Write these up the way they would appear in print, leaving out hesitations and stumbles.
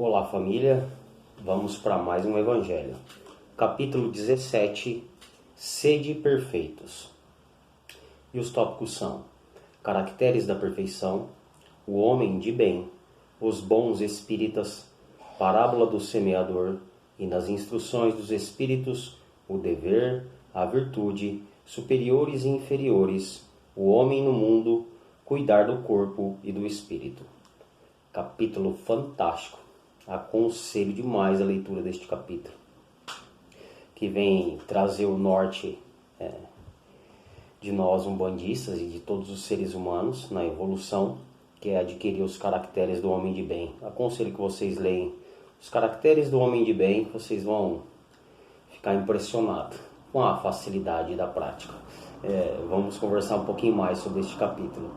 Olá família, vamos para mais um Evangelho. Capítulo 17, Sede perfeitos. E os tópicos são: caracteres da perfeição, o homem de bem, os bons espíritas, parábola do semeador e nas instruções dos espíritos, o dever, a virtude, superiores e inferiores, o homem no mundo, cuidar do corpo e do espírito. Capítulo fantástico. Aconselho demais a leitura deste capítulo, que vem trazer o norte de nós umbandistas e de todos os seres humanos na evolução, que é adquirir os caracteres do homem de bem. Aconselho que vocês leem os caracteres do homem de bem, que vocês vão ficar impressionados com a facilidade da prática. Vamos conversar um pouquinho mais sobre este capítulo.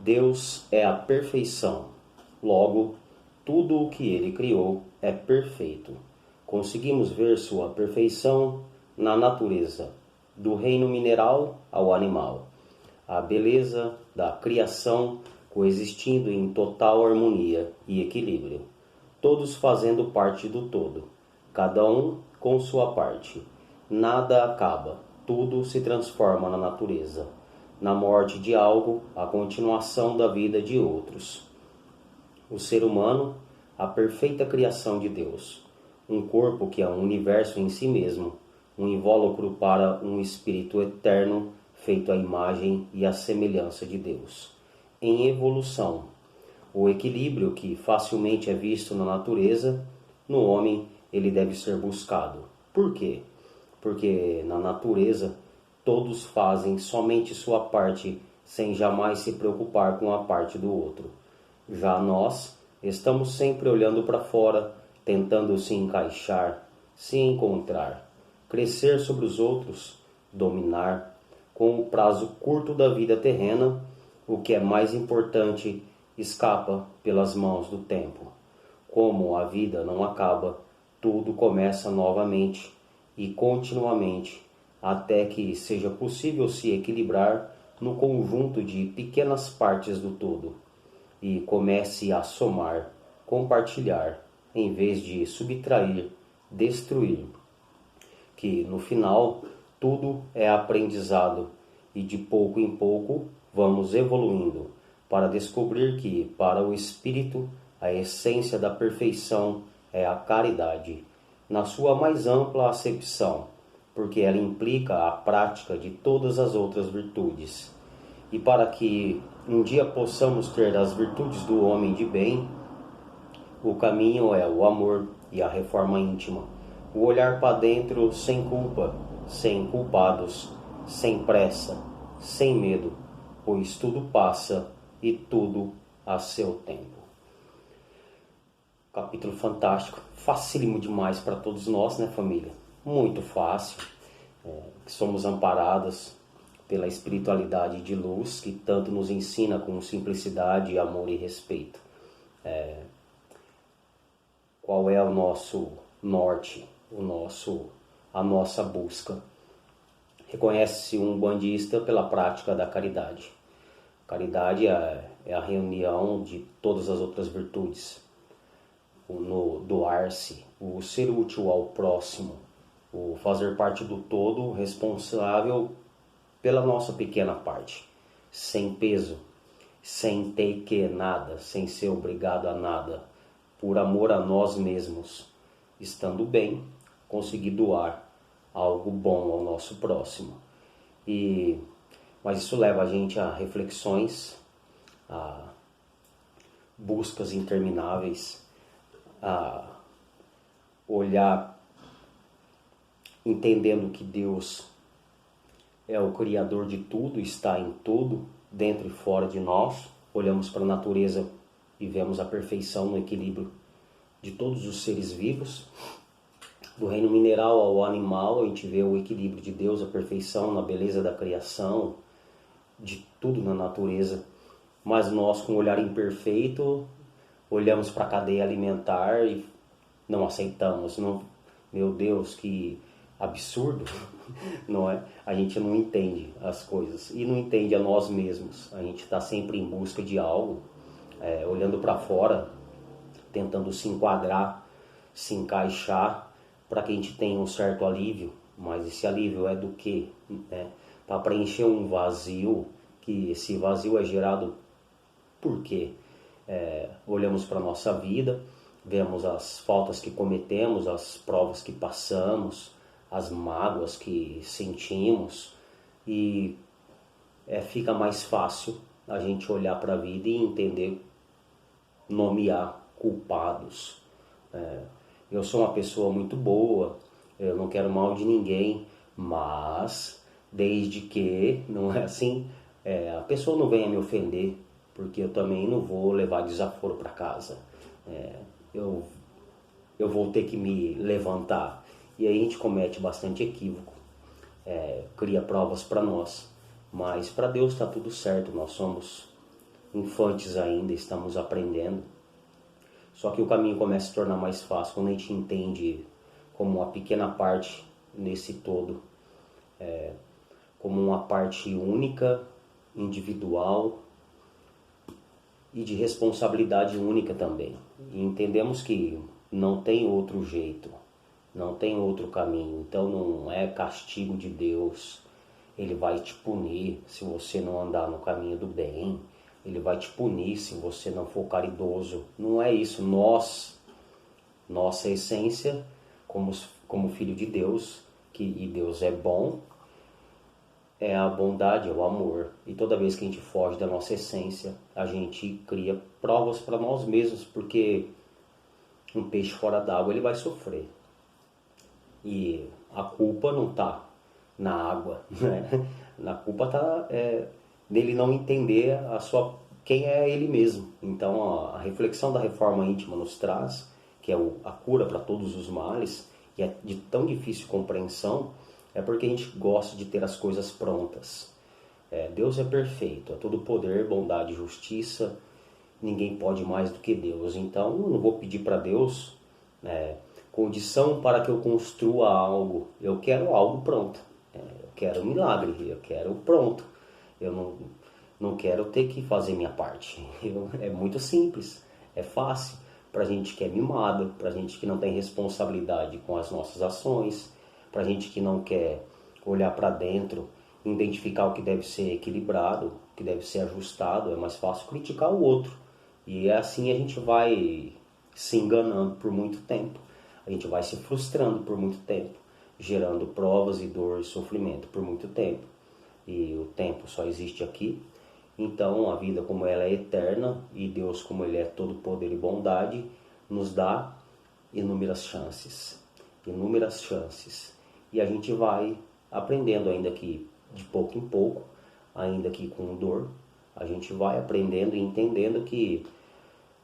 Deus é a perfeição, logo, tudo o que Ele criou é perfeito. Conseguimos ver sua perfeição na natureza, do reino mineral ao animal. A beleza da criação coexistindo em total harmonia e equilíbrio. Todos fazendo parte do todo, cada um com sua parte. Nada acaba, tudo se transforma na natureza. Na morte de algo, a continuação da vida de outros. O ser humano, a perfeita criação de Deus. Um corpo que é um universo em si mesmo, um invólucro para um espírito eterno, feito à imagem e à semelhança de Deus. Em evolução, o equilíbrio que facilmente é visto na natureza, no homem ele deve ser buscado. Por quê? Porque na natureza todos fazem somente sua parte, sem jamais se preocupar com a parte do outro. Já nós estamos sempre olhando para fora, tentando se encaixar, se encontrar, crescer sobre os outros, dominar. Com o prazo curto da vida terrena, o que é mais importante escapa pelas mãos do tempo. Como a vida não acaba, tudo começa novamente e continuamente, até que seja possível se equilibrar no conjunto de pequenas partes do todo e comece a somar, compartilhar, em vez de subtrair, destruir. Que no final tudo é aprendizado e de pouco em pouco vamos evoluindo para descobrir que para o espírito a essência da perfeição é a caridade, na sua mais ampla acepção, porque ela implica a prática de todas as outras virtudes. E para que um dia possamos ter as virtudes do homem de bem, o caminho é o amor e a reforma íntima, o olhar para dentro sem culpa, sem culpados, sem pressa, sem medo, pois tudo passa e tudo a seu tempo. Capítulo fantástico, facílimo demais para todos nós, né, família? Muito fácil, que somos amparados pela espiritualidade de luz, que tanto nos ensina com simplicidade, amor e respeito. Qual é o nosso norte, a nossa busca? Reconhece-se um bandista pela prática da caridade. Caridade é a reunião de todas as outras virtudes. No doar-se, o ser útil ao próximo, o fazer parte do todo, responsável pela nossa pequena parte, sem peso, sem ter que nada, sem ser obrigado a nada, por amor a nós mesmos, estando bem, conseguir doar algo bom ao nosso próximo. Mas isso leva a gente a reflexões, a buscas intermináveis, a olhar entendendo que Deus é o Criador de tudo, está em tudo, dentro e fora de nós. Olhamos para a natureza e vemos a perfeição no equilíbrio de todos os seres vivos. Do reino mineral ao animal, a gente vê o equilíbrio de Deus, a perfeição na beleza da criação, de tudo na natureza. Mas nós, com um olhar imperfeito, olhamos para a cadeia alimentar e não aceitamos. Não, meu Deus, que absurdo, não é? A gente não entende as coisas e não entende a nós mesmos. A gente está sempre em busca de algo, olhando para fora, tentando se enquadrar, se encaixar, para que a gente tenha um certo alívio. Mas esse alívio é do quê? Né? Para preencher um vazio, que esse vazio é gerado por quê? Olhamos para a nossa vida, vemos as faltas que cometemos, as provas que passamos, as mágoas que sentimos, e fica mais fácil a gente olhar para a vida e entender, nomear culpados. Eu sou uma pessoa muito boa, eu não quero mal de ninguém, mas desde que, não é assim, a pessoa não venha me ofender, porque eu também não vou levar desaforo para casa. Eu vou ter que me levantar. E aí a gente comete bastante equívoco, cria provas para nós, mas para Deus está tudo certo, nós somos infantes ainda, estamos aprendendo. Só que o caminho começa a se tornar mais fácil quando a gente entende como uma pequena parte nesse todo, como uma parte única, individual e de responsabilidade única também. E entendemos que não tem outro jeito, não tem outro caminho. Então não é castigo de Deus. Ele vai te punir se você não andar no caminho do bem. Ele vai te punir se você não for caridoso. Não é isso. Nossa essência, como filho de Deus, e Deus é bom, é a bondade, é o amor. E toda vez que a gente foge da nossa essência, a gente cria provas para nós mesmos, porque um peixe fora d'água ele vai sofrer. E a culpa não está na água, né? A culpa está nele não entender quem é ele mesmo. Então a reflexão da reforma íntima nos traz, que é a cura para todos os males, e é de tão difícil compreensão, é porque a gente gosta de ter as coisas prontas. Deus é perfeito, é todo poder, bondade e justiça, ninguém pode mais do que Deus. Então eu não vou pedir para Deus condição para que eu construa algo. Eu quero algo pronto. Eu quero um milagre, eu quero pronto. Eu não quero ter que fazer minha parte. É muito simples, é fácil. Para gente que é mimado, para gente que não tem responsabilidade com as nossas ações, para gente que não quer olhar para dentro, identificar o que deve ser equilibrado, o que deve ser ajustado, é mais fácil criticar o outro. E assim a gente vai se enganando por muito tempo. A gente vai se frustrando por muito tempo, gerando provas e dor e sofrimento por muito tempo. E o tempo só existe aqui. Então a vida, como ela é eterna, e Deus, como Ele é todo poder e bondade, nos dá inúmeras chances. Inúmeras chances. E a gente vai aprendendo, ainda que de pouco em pouco, ainda que com dor, a gente vai aprendendo e entendendo que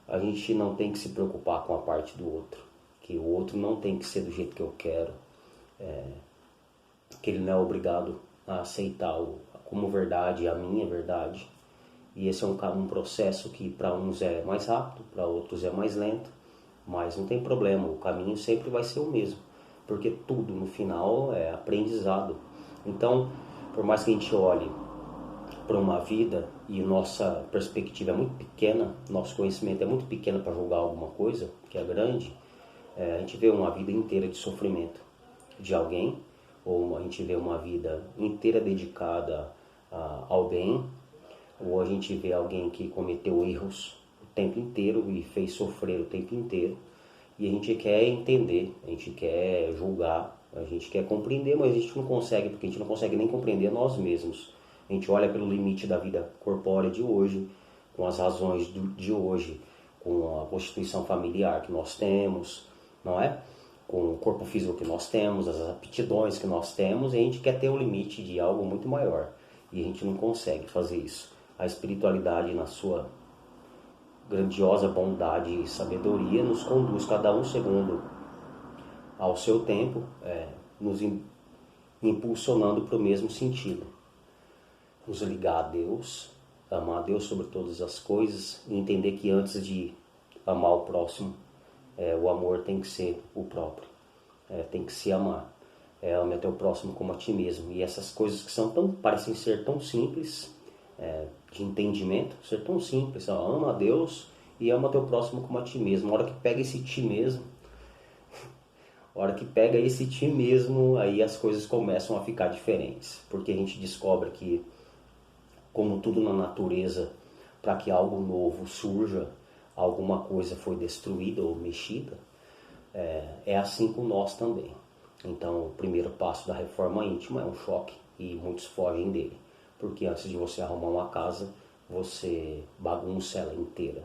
a gente não tem que se preocupar com a parte do outro. Que o outro não tem que ser do jeito que eu quero. Que ele não é obrigado a aceitar como verdade a minha verdade. E esse é um processo que para uns é mais rápido, para outros é mais lento, mas não tem problema, o caminho sempre vai ser o mesmo, porque tudo no final é aprendizado. Então, por mais que a gente olhe para uma vida e nossa perspectiva é muito pequena, nosso conhecimento é muito pequeno para julgar alguma coisa que é grande, a gente vê uma vida inteira de sofrimento de alguém, ou a gente vê uma vida inteira dedicada ao bem, ou a gente vê alguém que cometeu erros o tempo inteiro e fez sofrer o tempo inteiro, e a gente quer entender, a gente quer julgar, a gente quer compreender, mas a gente não consegue, porque a gente não consegue nem compreender nós mesmos. A gente olha pelo limite da vida corpórea de hoje, com as razões de hoje, com a constituição familiar que nós temos, não é? Com o corpo físico que nós temos, as aptidões que nós temos, e a gente quer ter o limite de algo muito maior, e a gente não consegue fazer isso. A espiritualidade, na sua grandiosa bondade e sabedoria, nos conduz, cada um segundo ao seu tempo, nos impulsionando para o mesmo sentido. Nos ligar a Deus, amar a Deus sobre todas as coisas, e entender que antes de amar o próximo, o amor tem que ser o próprio, tem que se amar. Ame até o próximo como a ti mesmo. E essas coisas que parecem ser tão simples, de entendimento, ser tão simples, ama a Deus E ama teu próximo como a ti mesmo. A hora que pega esse ti mesmo, aí as coisas começam a ficar diferentes. Porque a gente descobre que, como tudo na natureza, para que algo novo surja, alguma coisa foi destruída ou mexida, é assim com nós também. Então, o primeiro passo da reforma íntima é um choque e muitos fogem dele. Porque antes de você arrumar uma casa, você bagunça ela inteira,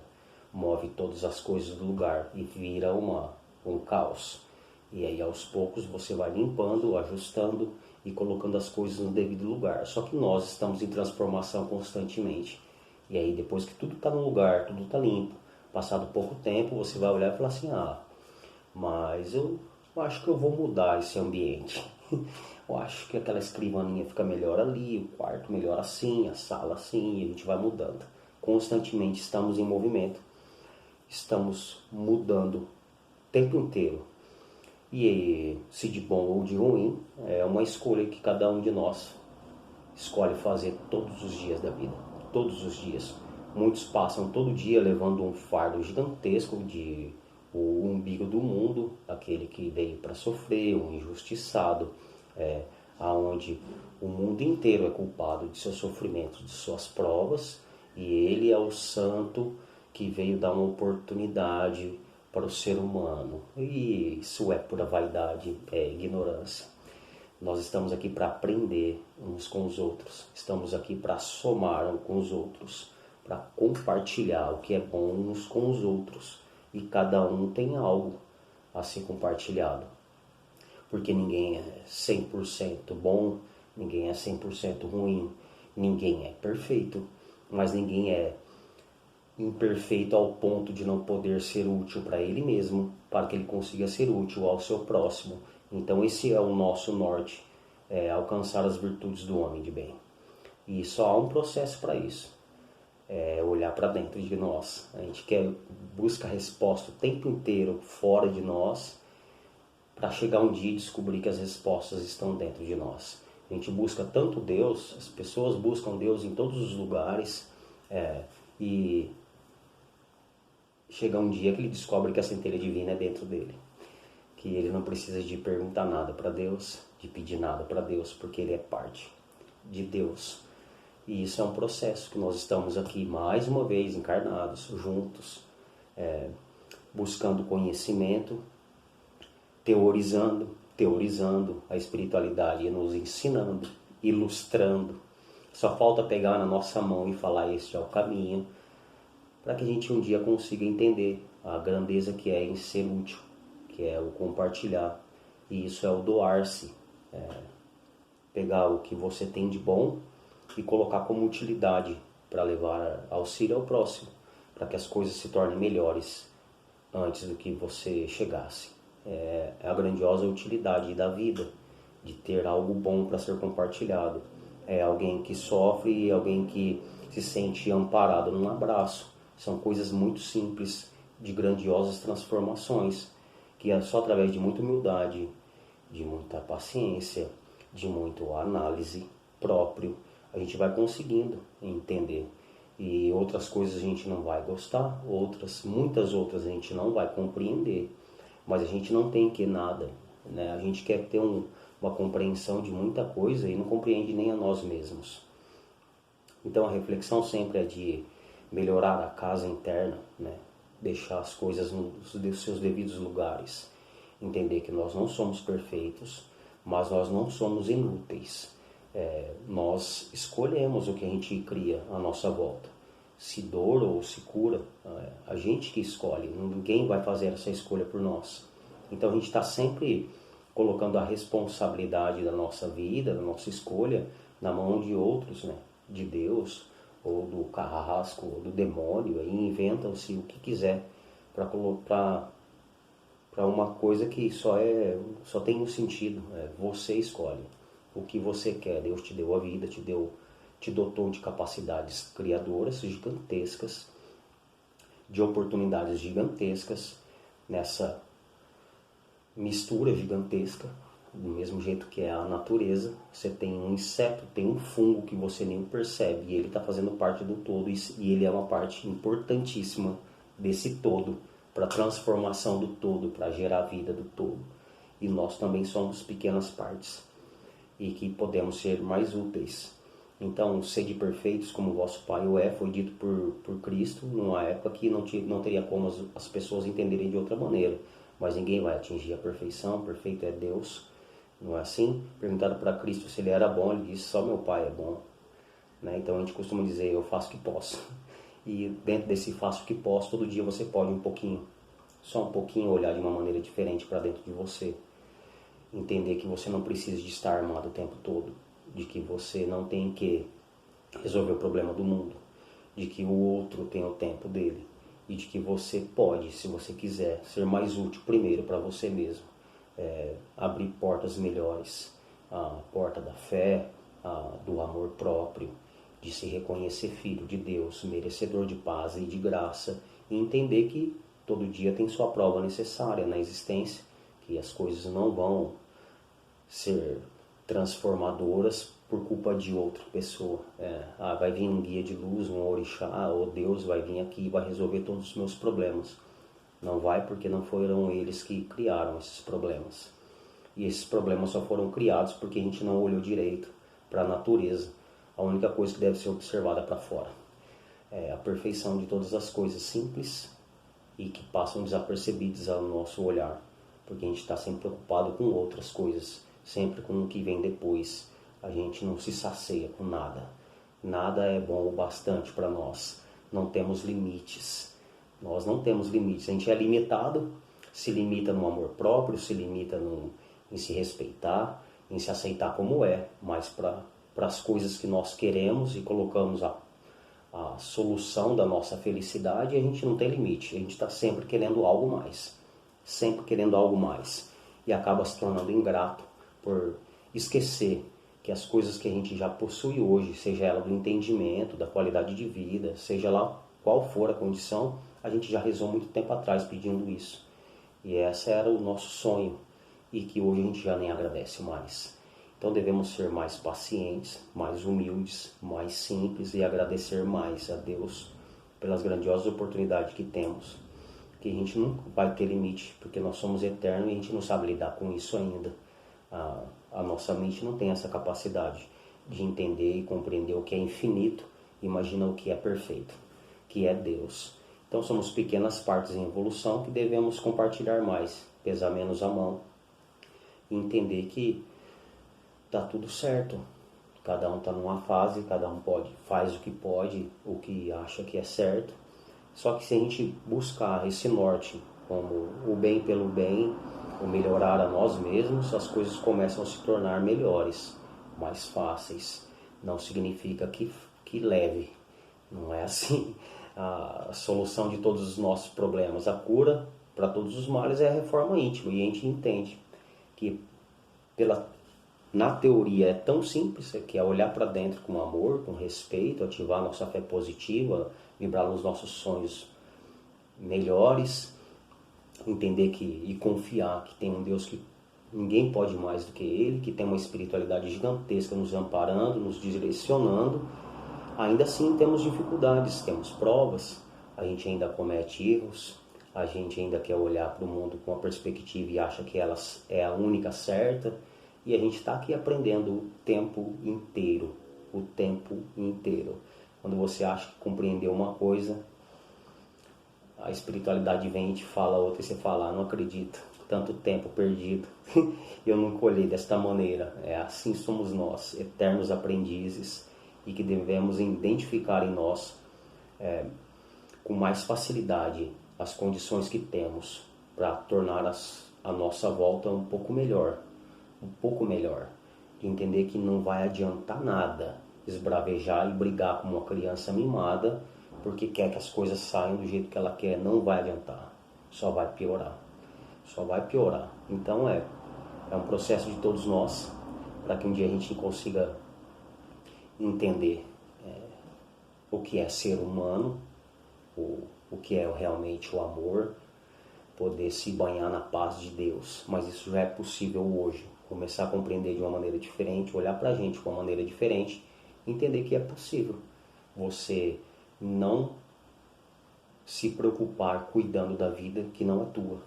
move todas as coisas do lugar e vira um caos. E aí aos poucos você vai limpando, ajustando e colocando as coisas no devido lugar. Só que nós estamos em transformação constantemente. E aí depois que tudo está no lugar, tudo está limpo, passado pouco tempo, você vai olhar e falar assim, mas eu acho que eu vou mudar esse ambiente. Eu acho que aquela escrivaninha fica melhor ali, o quarto melhor assim, a sala assim, e a gente vai mudando. Constantemente estamos em movimento, estamos mudando o tempo inteiro. E se de bom ou de ruim, é uma escolha que cada um de nós escolhe fazer todos os dias da vida. Todos os dias. Muitos passam todo dia levando um fardo gigantesco de o umbigo do mundo, aquele que veio para sofrer, um injustiçado, aonde o mundo inteiro é culpado de seus sofrimentos, de suas provas, e ele é o santo que veio dar uma oportunidade para o ser humano. E isso é pura vaidade, é ignorância. Nós estamos aqui para aprender uns com os outros, estamos aqui para somar uns com os outros, para compartilhar o que é bom uns com os outros. E cada um tem algo a ser compartilhado. Porque ninguém é 100% bom, ninguém é 100% ruim, ninguém é perfeito, mas ninguém é imperfeito ao ponto de não poder ser útil para ele mesmo, para que ele consiga ser útil ao seu próximo. Então esse é o nosso norte, alcançar as virtudes do homem de bem. E só há um processo para isso. Olhar para dentro de nós. A gente busca resposta o tempo inteiro fora de nós, para chegar um dia e descobrir que as respostas estão dentro de nós. A gente busca tanto Deus, as pessoas buscam Deus em todos os lugares, e chega um dia que ele descobre que a centelha divina é dentro dele, que ele não precisa de perguntar nada para Deus, de pedir nada para Deus, porque ele é parte de Deus. E isso é um processo que nós estamos aqui mais uma vez encarnados, juntos, buscando conhecimento, teorizando a espiritualidade, nos ensinando, ilustrando. Só falta pegar na nossa mão e falar: este é o caminho, para que a gente um dia consiga entender a grandeza que é em ser útil, que é o compartilhar. E isso é o doar-se, pegar o que você tem de bom e colocar como utilidade para levar auxílio ao próximo, para que as coisas se tornem melhores antes do que você chegasse. É a grandiosa utilidade da vida, de ter algo bom para ser compartilhado. É alguém que sofre e alguém que se sente amparado num abraço. São coisas muito simples, de grandiosas transformações, que é só através de muita humildade, de muita paciência, de muita análise próprio, a gente vai conseguindo entender. E outras coisas a gente não vai gostar, muitas outras a gente não vai compreender, mas a gente não tem que nada, né? A gente quer ter uma compreensão de muita coisa e não compreende nem a nós mesmos. Então a reflexão sempre é de melhorar a casa interna, né? Deixar as coisas nos seus devidos lugares, entender que nós não somos perfeitos, mas nós não somos inúteis. Nós escolhemos o que a gente cria à nossa volta, se dor ou se cura, a gente que escolhe, ninguém vai fazer essa escolha por nós. Então a gente está sempre colocando a responsabilidade da nossa vida, da nossa escolha, na mão de outros, né? De Deus, ou do carrasco, ou do demônio, aí inventam-se o que quiser para uma coisa que só tem um sentido, você escolhe o que você quer. Deus te deu a vida, te dotou de capacidades criadoras gigantescas, de oportunidades gigantescas, nessa mistura gigantesca, do mesmo jeito que é a natureza. Você tem um inseto, tem um fungo que você nem percebe, e ele está fazendo parte do todo, e ele é uma parte importantíssima desse todo, para a transformação do todo, para gerar a vida do todo. E nós também somos pequenas partes e que podemos ser mais úteis. Então, sede perfeitos como vosso Pai o é, foi dito por Cristo numa época que não teria como as pessoas entenderem de outra maneira. Mas ninguém vai atingir a perfeição, perfeito é Deus, não é assim? Perguntado para Cristo se ele era bom, ele disse, só meu Pai é bom. Né? Então a gente costuma dizer, eu faço o que posso. E dentro desse faço o que posso, todo dia você pode um pouquinho, só um pouquinho, olhar de uma maneira diferente para dentro de você. Entender que você não precisa de estar armado o tempo todo, de que você não tem que resolver o problema do mundo, de que o outro tem o tempo dele e de que você pode, se você quiser, ser mais útil primeiro para você mesmo, abrir portas melhores, a porta da fé, do amor próprio, de se reconhecer filho de Deus, merecedor de paz e de graça, e entender que todo dia tem sua prova necessária na existência, que as coisas não vão ser transformadoras por culpa de outra pessoa. Vai vir um guia de luz, um orixá, ou Deus vai vir aqui e vai resolver todos os meus problemas. Não vai, porque não foram eles que criaram esses problemas. E esses problemas só foram criados porque a gente não olhou direito para a natureza. A única coisa que deve ser observada para fora é a perfeição de todas as coisas simples e que passam desapercebidas ao nosso olhar, porque a gente está sempre preocupado com outras coisas, sempre com o que vem depois. A gente não se sacia com nada. Nada é bom o bastante para nós. Não temos limites. Nós não temos limites. A gente é limitado, se limita no amor próprio, se limita em se respeitar, em se aceitar como é, mas para as coisas que nós queremos e colocamos a solução da nossa felicidade, a gente não tem limite. A gente está sempre querendo algo mais. Sempre querendo algo mais. E acaba se tornando ingrato por esquecer que as coisas que a gente já possui hoje, seja ela do entendimento, da qualidade de vida, seja lá qual for a condição, a gente já rezou muito tempo atrás pedindo isso. E esse era o nosso sonho, e que hoje a gente já nem agradece mais. Então devemos ser mais pacientes, mais humildes, mais simples e agradecer mais a Deus pelas grandiosas oportunidades que temos. Que a gente nunca vai ter limite, porque nós somos eternos e a gente não sabe lidar com isso ainda. A nossa mente não tem essa capacidade de entender e compreender o que é infinito, imagina o que é perfeito, que é Deus. Então somos pequenas partes em evolução que devemos compartilhar mais, pesar menos a mão e entender que está tudo certo. Cada um está numa fase, cada um faz o que acha que é certo. Só que se a gente buscar esse norte como o bem pelo bem, o melhorar a nós mesmos, as coisas começam a se tornar melhores, mais fáceis. Não significa que leve, não é assim. A solução de todos os nossos problemas, a cura para todos os males é a reforma íntima, e a gente entende que na teoria é tão simples, que é olhar para dentro com amor, com respeito, ativar a nossa fé positiva, vibrar nos nossos sonhos melhores, entender e confiar que tem um Deus que ninguém pode mais do que Ele, que tem uma espiritualidade gigantesca nos amparando, nos direcionando. Ainda assim temos dificuldades, temos provas, a gente ainda comete erros, a gente ainda quer olhar para o mundo com uma perspectiva e acha que ela é a única certa, e a gente está aqui aprendendo o tempo inteiro, o tempo inteiro. Quando você acha que compreendeu uma coisa, a espiritualidade vem e te fala outra, e você fala, não acredito, tanto tempo perdido, eu não colhei desta maneira. Assim somos nós, eternos aprendizes, e que devemos identificar em nós com mais facilidade as condições que temos para tornar a nossa volta um pouco melhor, de entender que não vai adiantar nada esbravejar e brigar como uma criança mimada porque quer que as coisas saiam do jeito que ela quer. Não vai adiantar, só vai piorar, Então é um processo de todos nós, para que um dia a gente consiga entender o que é ser humano, o que é realmente o amor, poder se banhar na paz de Deus. Mas isso já é possível hoje. Começar a compreender de uma maneira diferente, olhar para a gente de uma maneira diferente, entender que é possível você não se preocupar cuidando da vida que não é tua.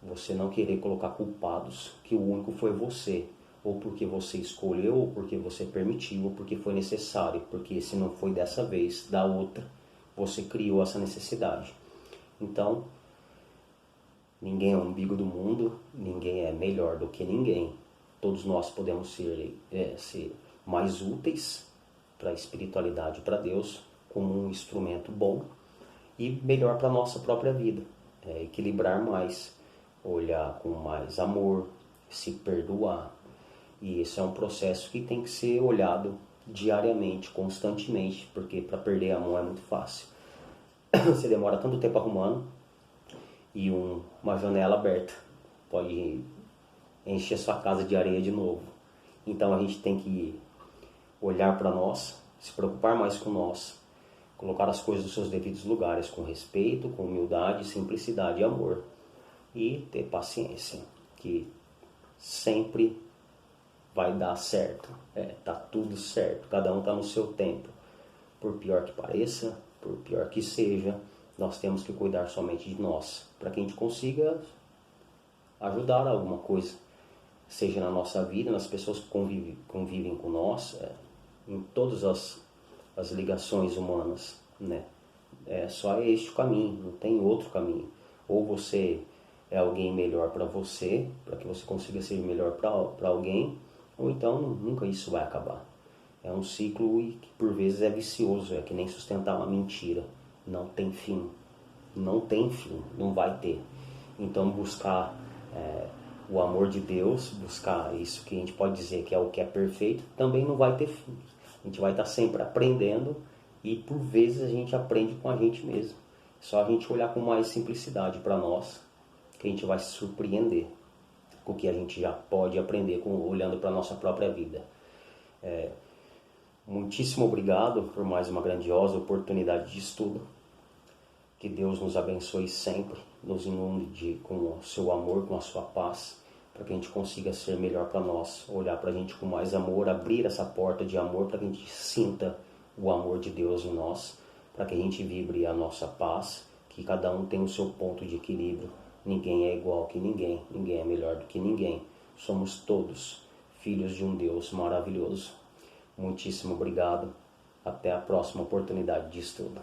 Você não querer colocar culpados, que o único foi você, ou porque você escolheu, ou porque você permitiu, ou porque foi necessário, porque se não foi dessa vez, da outra, você criou essa necessidade. Então, ninguém é o umbigo do mundo, ninguém é melhor do que ninguém. Todos nós podemos ser mais úteis para a espiritualidade, para Deus, como um instrumento bom e melhor para a nossa própria vida. Equilibrar mais, olhar com mais amor, se perdoar. E esse é um processo que tem que ser olhado diariamente, constantemente, porque para perder a mão é muito fácil. Você demora tanto tempo arrumando e uma janela aberta pode encher sua casa de areia de novo. Então a gente tem que olhar para nós, se preocupar mais com nós, colocar as coisas nos seus devidos lugares com respeito, com humildade, simplicidade e amor. E ter paciência, que sempre vai dar certo. Tá tudo certo, cada um tá no seu tempo. Por pior que pareça, por pior que seja, nós temos que cuidar somente de nós, para que a gente consiga ajudar alguma coisa, seja na nossa vida, nas pessoas que convivem com nós, em todas as ligações humanas, né? Só este o caminho, não tem outro caminho. Ou você é alguém melhor para você, para que você consiga ser melhor para alguém, ou então nunca isso vai acabar. É um ciclo que por vezes é vicioso, é que nem sustentar uma mentira. Não tem fim, não tem fim, não vai ter. Então buscar o amor de Deus, buscar isso que a gente pode dizer que é o que é perfeito, também não vai ter fim. A gente vai estar sempre aprendendo e por vezes a gente aprende com a gente mesmo. Só a gente olhar com mais simplicidade para nós, que a gente vai se surpreender com o que a gente já pode aprender olhando para a nossa própria vida. Muitíssimo obrigado por mais uma grandiosa oportunidade de estudo. Que Deus nos abençoe sempre, nos inunde com o seu amor, com a sua paz, para que a gente consiga ser melhor para nós, olhar para a gente com mais amor, abrir essa porta de amor para que a gente sinta o amor de Deus em nós, para que a gente vibre a nossa paz, que cada um tem o seu ponto de equilíbrio. Ninguém é igual que ninguém, ninguém é melhor do que ninguém. Somos todos filhos de um Deus maravilhoso. Muitíssimo obrigado. Até a próxima oportunidade de estudo.